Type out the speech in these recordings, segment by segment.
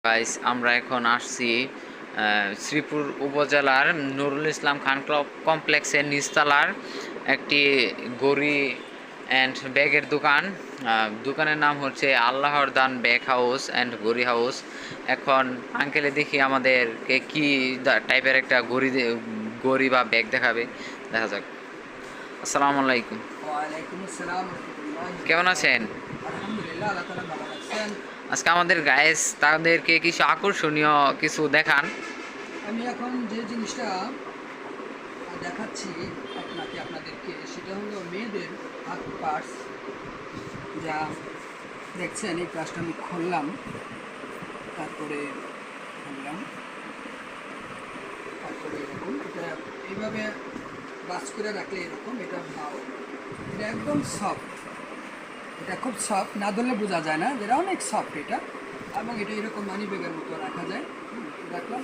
Guys আমরা এখন আসছি শ্রীপুর উপজেলার নুরুল ইসলাম খান কমপ্লেক্সের নিচতলার একটি গড়ি অ্যান্ড ব্যাগের দোকান। দোকানের নাম হচ্ছে আল্লাহর দান ব্যাগ হাউস অ্যান্ড গড়ি হাউস। এখন আঙ্কেলে দেখি আমাদেরকে কি টাইপের একটা গড়ি বা ব্যাগ দেখাবে, দেখা যাক। আসসালামু আলাইকুম। ওয়ালাইকুম আসসালাম রাহমাতুল্লাহি। কেমন আছেন? আলহামদুলিল্লাহ, আল্লাহ তাআলা ভালো রাখছেন। আজকে আমাদের গায়েস তাদেরকে কিছু আকর্ষণীয় কিছু দেখান। আমি এখন যে জিনিসটা দেখাচ্ছি আপনাদেরকে সেটা হলো মেয়েদের হাত পার্স। যা দেখছেন এই পার্সটা আমি খুললাম, তারপরে খুললাম, তারপরে এরকম এটা এইভাবে বাস করে রাখলে এরকম এটা ভাও, এটা একদম সফট, এটা খুব সফট, না ধরলে বোঝা যায় না, যেটা অনেক সফট এটা। এবং এটা এরকম মানি ব্যাগের মতো রাখা যায়, রাখলাম।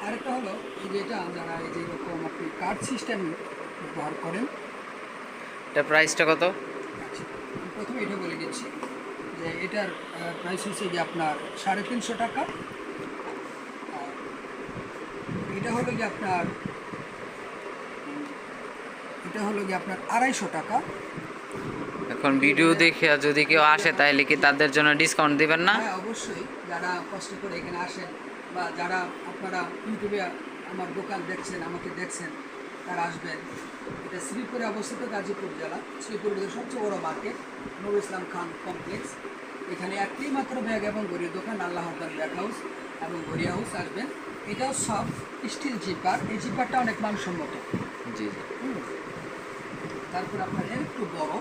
আরেকটা হলো এই যে এটা যারা এই যে এরকম আপনি কার্ড সিস্টেম ব্যবহার করেন। এটা প্রাইসটা কত? আচ্ছা, আমি প্রথমে এটা বলে দিচ্ছি যে এটার প্রাইস হচ্ছে যে আপনার 350 টাকা। আর এটা হলো যে আপনার এটা হলো যে আপনার 250 টাকা। এখন ভিডিও দেখে যদি কেউ আসে তাহলে কি তাদের জন্য ডিসকাউন্ট দিবেন না? হ্যাঁ, অবশ্যই। যারা কষ্ট করে এখানে আসেন বা যারা আপনারা ইউটিউবে আমার দোকান দেখছেন, আমাকে দেখছেন, তারা আসবেন। এটা শ্রীপুরে অবস্থিত, গাজীপুর জেলা। শ্রীপুর সবচেয়ে বড় মার্কেট নুরুল ইসলাম খান কমপ্লেক্স। এখানে একটি মাত্র ব্যাগ এবং ঘড়ির দোকান, আল্লাহর দান ব্যাগ হাউস এবং ঘড়ি হাউস। আসবেন। এটাও সব স্টিল জিপার। এই জিপারটা অনেক মানসম্মত। জি জি। তারপর আপনার একটু বড়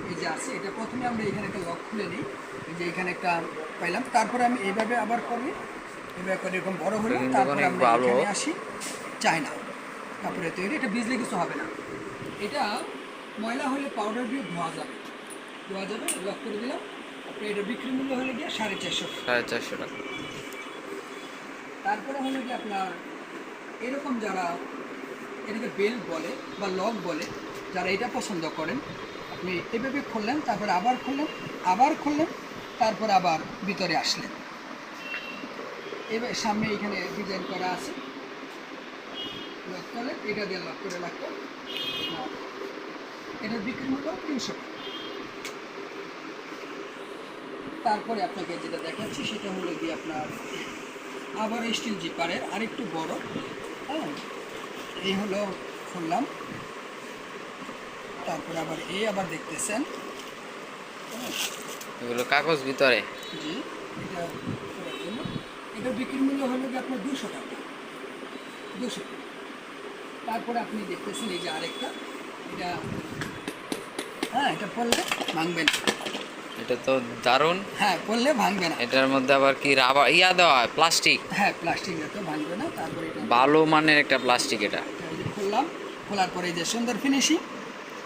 এই যে আছে, এটা প্রথমে আমরা এখানে একটা লক খুলে নিই, এই যে এখানে একটা পাইলাম। তারপরে আমি এইভাবে আবার করি, এভাবে করে এরকম বড় হলো। কিন্তু তারপরে অনেক আমরা ভালো। এখানে আসি, চায়না তারপরে তৈরি। এটা বিজলি কিছু হবে না, এটা ময়লা হলে পাউডার দিয়ে ধোয়া যাবে, লক করে দিলাম। আপনি এটা বিক্রি মূল্য হলে গিয়ে 450 টাকা। 450 টাকা। তারপরে হলো কি আপনার এরকম যারা এটাকে বেল্ট বলে বা লক বলে, যারা এটা পছন্দ করেন, আপনি এভাবে খুললেন, তারপরে আবার খুললেন, আবার খুললেন, তারপর আবার ভিতরে আসলেন। এবার সামনে এখানে ডিজাইন করা আছে, লক করলেন, এটা দিয়ে লক করে রাখলেন। এটার বিক্রি মূল্য 300 টাকা। তারপরে আপনাকে যেটা দেখাচ্ছি সেটা হলো গিয়ে আপনার আবার স্টিল জিপারের আরেকটু বড়। হ্যাঁ, এই হলো খুললাম, তারপরে আবার এই আবার দেখতেছেন। এগুলো কাগজ ভিতরে। জি, এটা করার জন্য এটার বিক্রির মূল্য হলো কি আপনার 200 টাকা। 200 টাকা। তারপরে আপনি দেখতেছেন এই যে আরেকটা, এটা হ্যাঁ, এটা পড়লে ভাঙবে না। এটা তো দারুণ। হ্যাঁ, পড়লে ভাঙবে না। এটার মধ্যে আবার কি রাবার দেওয়া হয়, প্লাস্টিক? হ্যাঁ, প্লাস্টিক তো ভাঙবে না। তারপরে এটা ভালো মানের একটা প্লাস্টিক এটা। এই যে খুললাম, খোলার পরে এই যে সুন্দর ফিনিশিং।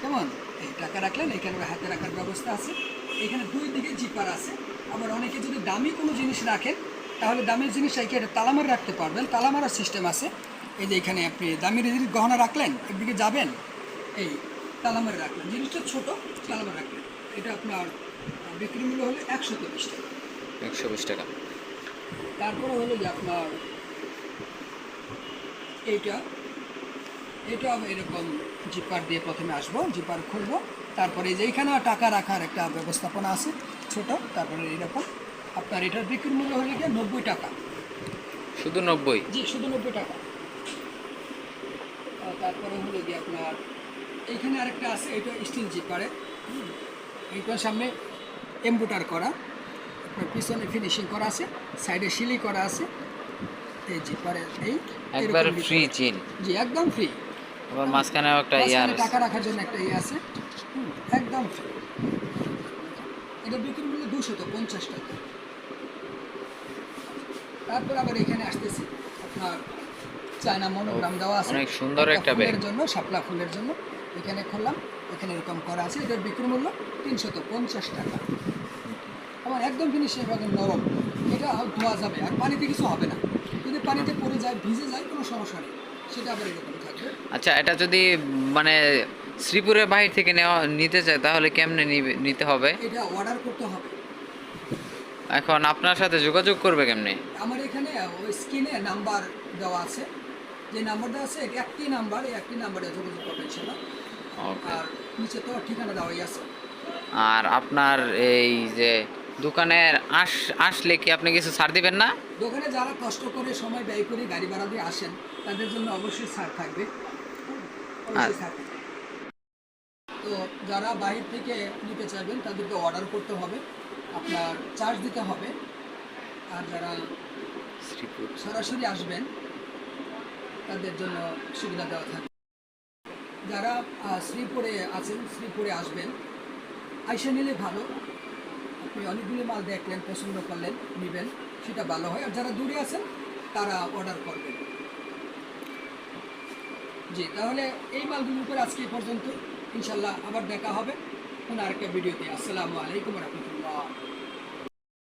কেমন? এই টাকা রাখলেন, এখানে হাতে রাখার ব্যবস্থা আছে। এখানে দুই দিকে জিপার আছে। আবার অনেকে যদি দামি কোনো জিনিস রাখেন, তাহলে দামি জিনিস রেখে এটা তালামার রাখতে পারবেন, তালামারার সিস্টেম আছে। এই যে এখানে আপনি দামি জিনিস গহনা রাখলেন, একদিকে যাবেন, এই তালামারে রাখলেন, জিনিসটা ছোট, তালামার রাখলেন। এটা আপনার বিক্রি মূল্য হলো 130 টাকা। 120 টাকা। তারপরে হলো যে আপনার এইটা এটা এরকম জিপার দিয়ে প্রথমে আসবো, জিপার খুলবো, তারপরে এই যে এইখানে টাকা রাখার একটা ব্যবস্থাপনা আছে ছোট। তারপরে এইরকম আপনার এটার বিক্রির মূল্য হলে গিয়ে 90 টাকা। শুধু 90? জি, শুধু 90 টাকা। তারপরে হলো গিয়ে আপনার এইখানে আরেকটা আছে, এটা স্টিল জিপারে। এইটার সামনে এমব্রয়ডারি করা, আপনার পিছনে ফিনিশিং করা আছে, সাইডে সিলি করা আছে। এই জিপারে এই একবার এরকম ফ্রি চেন। জি, একদম ফ্রি। আবার মাঝখানেও একটা মাঝখানে টাকা রাখার জন্য একটা আছে, একদম ফ্রি। এটা বিক্রি মূল্য 250 টাকা। তারপর আবার এখানে আসতেছি, আপনার চায়না মনোগ্রাম দেওয়া আছে, অনেক সুন্দর একটা ব্যাগ। ফুলের জন্য, শাপলা ফুলের জন্য। এখানে খুললাম, এখানে এরকম করা আছে। এটার বিক্রি মূল্য 350 টাকা। আমার একদম ফিনিশিং এবং নরম, এটা ধোয়া যাবে, আর পানিতে কিছু হবে না। যদি পানিতে পড়ে যায়, ভিজে যায়, কোনো সমস্যা নেই, সেটা আবার এরকম থাকবে। আচ্ছা, এটা যদি মানে শ্রীপুরের বাহির থেকে নিতে চায় তাহলে কেমনে নিতে হবে? এটা অর্ডার করতে হবে। এখন আপনার সাথে যোগাযোগ করবে কেমনে? আমার এখানে ওই স্ক্রিনে নাম্বার দেওয়া আছে, যে নাম্বার দেওয়া আছে একটি নাম্বার, এই একটি নাম্বারে যোগাযোগ করবেন ইনশাআল্লাহ। ওকে। আর নিচে তো ঠিকানা দেওয়াই আছে। আর আপনার এই যে দোকানের আসলে কি আপনি কিছু ছাড় দিবেন না? দোকানে যারা কষ্ট করে সময় ব্যয় করে গাড়ি ভাড়া দিয়ে আসেন তাদের জন্য অবশ্যই ছাড় থাকবে, অবশ্যই ছাড় থাকবে। তো যারা বাইরে থেকে নিতে চাইবেন তাদেরকে অর্ডার করতে হবে, আপনার চার্জ দিতে হবে। আর যারা শ্রীপুর। সরাসরি আসবেন তাদের জন্য সুবিধা দেওয়া থাকবে। যারা শ্রীপুরে আছেন, শ্রীপুরে আসবেন, আইসা নিলে ভালো। আপনি অনেকগুলি মাল দেখলেন, পছন্দ করলেন, নেবেন, সেটা ভালো হয়। আর যারা দূরে আছেন তারা অর্ডার করবেন। জি, তাহলে এই মালগুলোর উপর আজকে এই পর্যন্ত। ইনশাল্লাহ আবার দেখা হবে কোনো আরেকটা ভিডিওতে। আসসালামু আলাইকুম রহমতুল্লাহ।